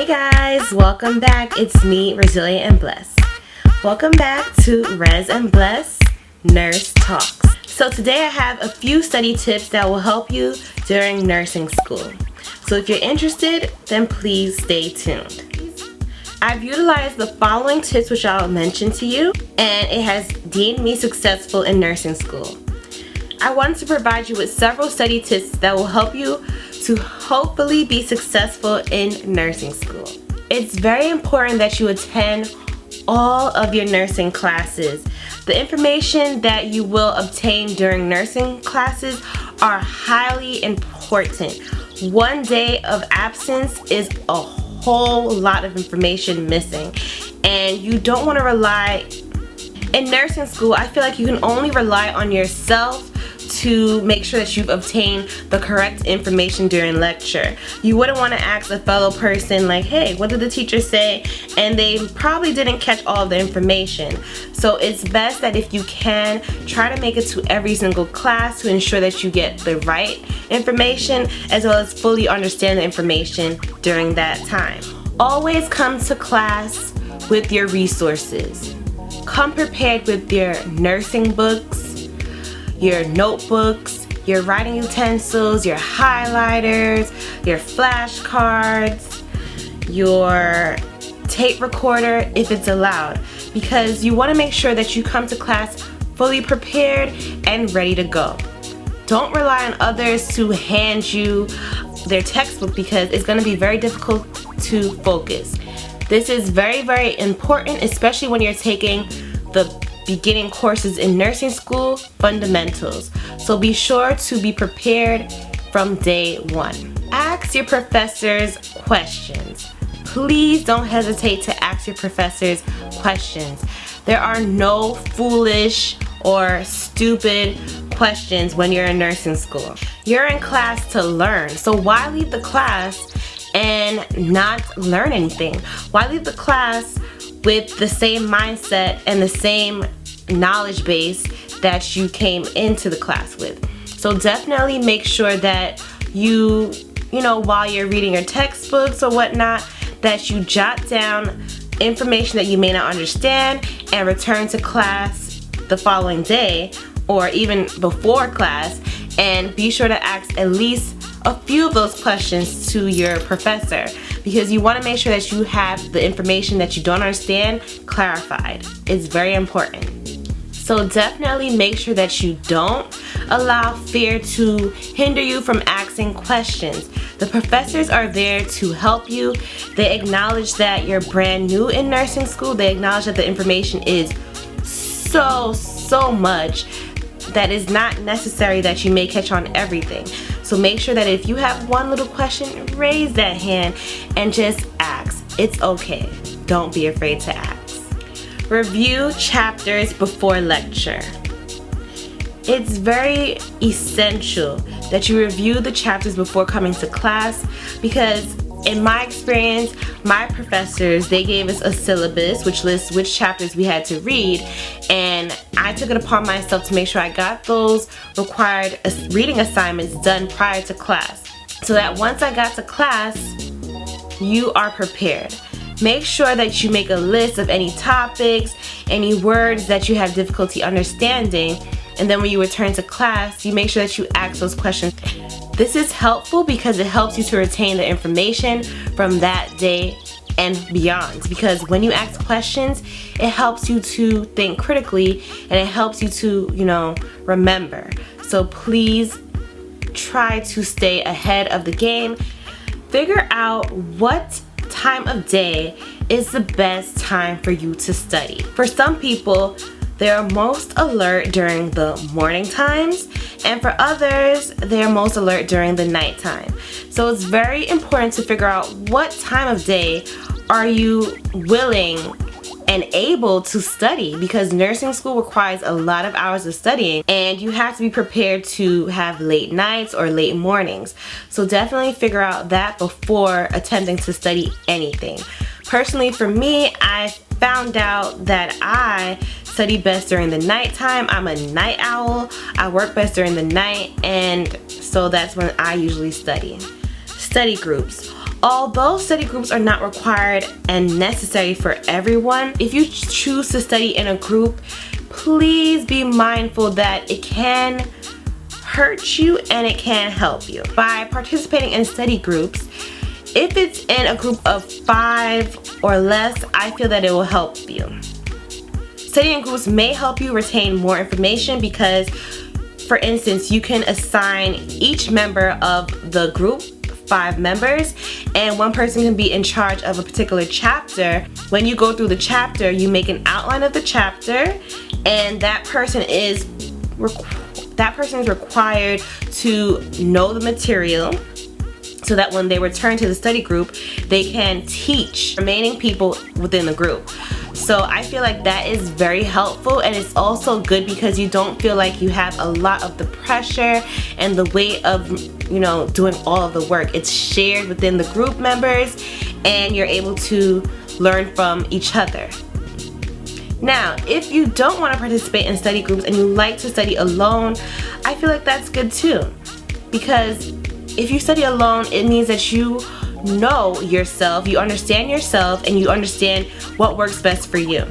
Hey guys, welcome back. It's me, Resilient and Blessed. Welcome back to Res and Blessed Nurse Talks. So today I have a few study tips that will help you during nursing school. So if you're interested, then please stay tuned. I've utilized the following tips which I'll mention to you, and it has deemed me successful in nursing school. I wanted to provide you with several study tips that will help you to hopefully be successful in nursing school. It's very important that you attend all of your nursing classes. The information that you will obtain during nursing classes are highly important. One day of absence is a whole lot of information missing, and you don't want to rely. In nursing school, I feel like you can only rely on yourself to make sure that you've obtained the correct information during lecture. You wouldn't want to ask a fellow person like, hey, what did the teacher say? And they probably didn't catch all of the information. So it's best that if you can, try to make it to every single class to ensure that you get the right information as well as fully understand the information during that time. Always come to class with your resources. Come prepared with your nursing books, your notebooks, your writing utensils, your highlighters, your flashcards, your tape recorder if it's allowed, because you want to make sure that you come to class fully prepared and ready to go. Don't rely on others to hand you their textbook because it's going to be very difficult to focus. This is very, very important, especially when you're taking the beginning courses in nursing school, fundamentals. So be sure to be prepared from day one. Ask your professors questions. Please don't hesitate to ask your professors questions. There are no foolish or stupid questions when you're in nursing school. You're in class to learn, so why leave the class and not learn anything? Why leave the class with the same mindset and the same knowledge base that you came into the class with? So definitely make sure that you while you're reading your textbooks or whatnot, that you jot down information that you may not understand and return to class the following day or even before class, and be sure to ask at least a few of those questions to your professor, because you want to make sure that you have the information that you don't understand clarified. It's very important. So definitely make sure that you don't allow fear to hinder you from asking questions. The professors are there to help you. They acknowledge that you're brand new in nursing school. They acknowledge that the information is so much that is not necessary that you may catch on everything. So make sure that if you have one little question, raise that hand and just ask. It's okay. Don't be afraid to ask. Review chapters before lecture. It's very essential that you review the chapters before coming to class, because in my experience, my professors, they gave us a syllabus which lists which chapters we had to read, and I took it upon myself to make sure I got those required reading assignments done prior to class, so that once I got to class, you are prepared. Make sure that you make a list of any topics, any words that you have difficulty understanding, and then when you return to class, you make sure that you ask those questions. This is helpful because it helps you to retain the information from that day and beyond, because when you ask questions, it helps you to think critically and it helps you to, remember. So please try to stay ahead of the game. Figure out what time of day is the best time for you to study. For some people, they're most alert during the morning times, and for others, they're most alert during the nighttime. So it's very important to figure out what time of day are you willing and able to study, because nursing school requires a lot of hours of studying and you have to be prepared to have late nights or late mornings. So definitely figure out that before attempting to study anything. Personally, for me, I found out that I study best during the nighttime. I'm a night owl. I work best during the night, and so that's when I usually study. Study groups. Although study groups are not required and necessary for everyone, if you choose to study in a group, please be mindful that it can hurt you and it can help you. By participating in study groups, if it's in a group of 5 or less, I feel that it will help you. Studying groups may help you retain more information because, for instance, you can assign each member of the group 5 members, and one person can be in charge of a particular chapter. When you go through the chapter, you make an outline of the chapter, and that person is required to know the material so that when they return to the study group, they can teach remaining people within the group. So I feel like that is very helpful, and it's also good because you don't feel like you have a lot of the pressure and the weight of, doing all of the work. It's shared within the group members, and you're able to learn from each other. Now, if you don't want to participate in study groups and you like to study alone, I feel like that's good too. Because if you study alone, it means that you know yourself, you understand yourself, and you understand what works best for you.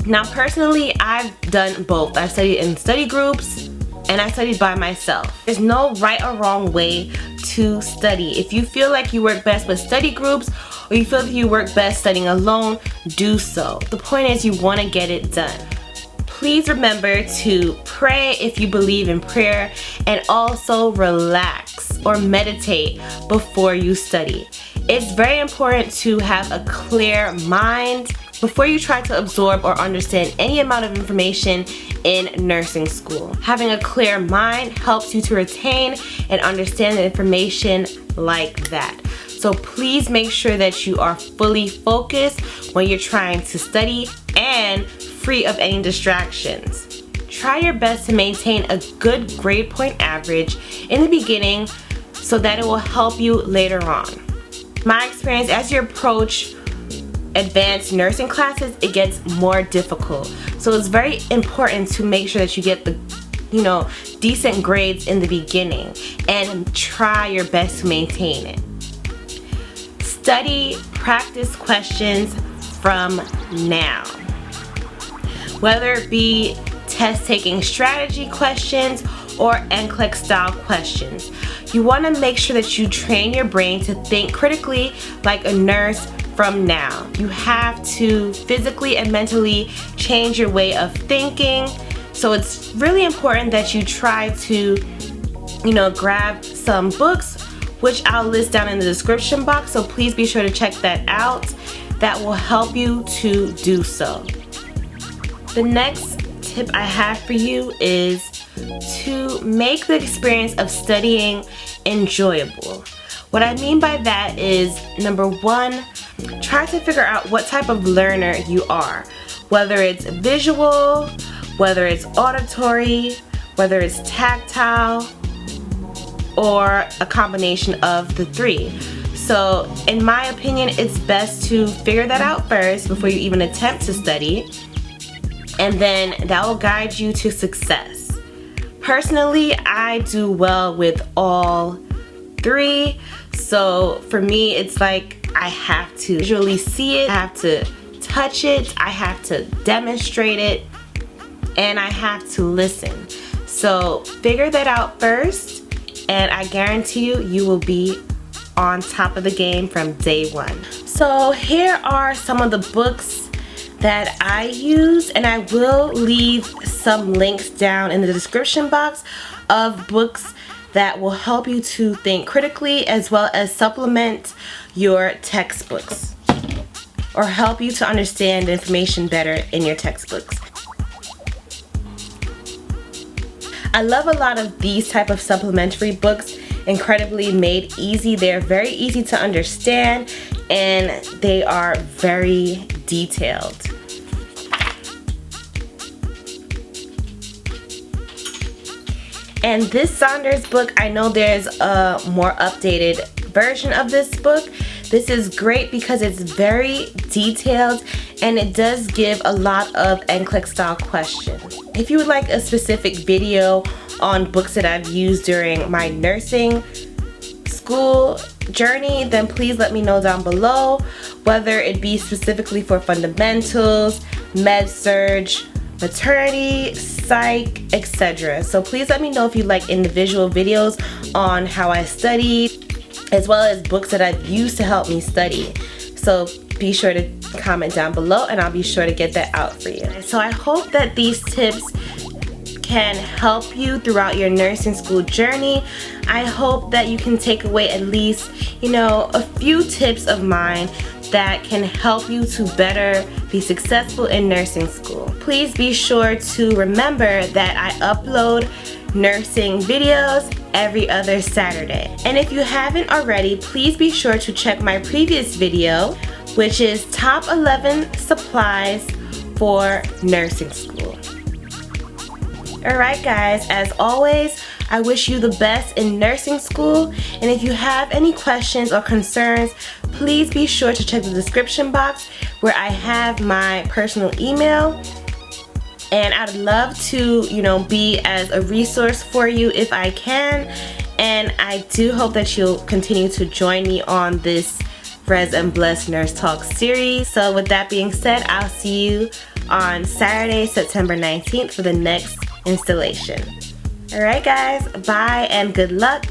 Now, personally, I've done both. I've studied in study groups and I studied by myself. There's no right or wrong way to study. If you feel like you work best with study groups or you feel like you work best studying alone, do so. The point is you want to get it done. Please remember to pray if you believe in prayer, and also relax or meditate before you study. It's very important to have a clear mind before you try to absorb or understand any amount of information in nursing school. Having a clear mind helps you to retain and understand the information like that. So please make sure that you are fully focused when you're trying to study and free of any distractions. Try your best to maintain a good grade point average in the beginning so that it will help you later on. My experience, as you approach advanced nursing classes, it gets more difficult. So it's very important to make sure that you get the decent grades in the beginning and try your best to maintain it. Study practice questions from now. Whether it be test-taking strategy questions or NCLEX style questions. You want to make sure that you train your brain to think critically like a nurse from now. You have to physically and mentally change your way of thinking. So it's really important that you try to, grab some books, which I'll list down in the description box. So please be sure to check that out. That will help you to do so. The next tip I have for you is to make the experience of studying enjoyable. What I mean by that is, number 1, try to figure out what type of learner you are. Whether it's visual, whether it's auditory, whether it's tactile, or a combination of the 3. So in my opinion, it's best to figure that out first before you even attempt to study, and then that will guide you to success. Personally, I do well with all 3. So for me, it's like I have to visually see it, I have to touch it, I have to demonstrate it, and I have to listen. So figure that out first, and I guarantee you, you will be on top of the game from day 1. So here are some of the books that I use, and I will leave some links down in the description box of books that will help you to think critically as well as supplement your textbooks or help you to understand the information better in your textbooks. I love a lot of these type of supplementary books. Incredibly made easy. They're very easy to understand and they are very detailed. And this Saunders book, I know there's a more updated version of this book. This is great because it's very detailed and it does give a lot of NCLEX style questions. If you would like a specific video on books that I've used during my nursing school journey, then please let me know down below, whether it be specifically for fundamentals, med-surg, maternity, psych, etc. So please let me know if you like individual videos on how I studied, as well as books that I've used to help me study. So be sure to comment down below and I'll be sure to get that out for you. So I hope that these tips can help you throughout your nursing school journey. I hope that you can take away at least, a few tips of mine that can help you to better be successful in nursing school. Please be sure to remember that I upload nursing videos every other Saturday. And if you haven't already, please be sure to check my previous video, which is top 11 supplies for nursing school. Alright guys, as always, I wish you the best in nursing school, and if you have any questions or concerns, please be sure to check the description box where I have my personal email, and I'd love to, be as a resource for you if I can, and I do hope that you'll continue to join me on this Res and Blessed Nurse Talk series. So with that being said, I'll see you on Saturday, September 19th for the next installation. Alright guys, bye and good luck.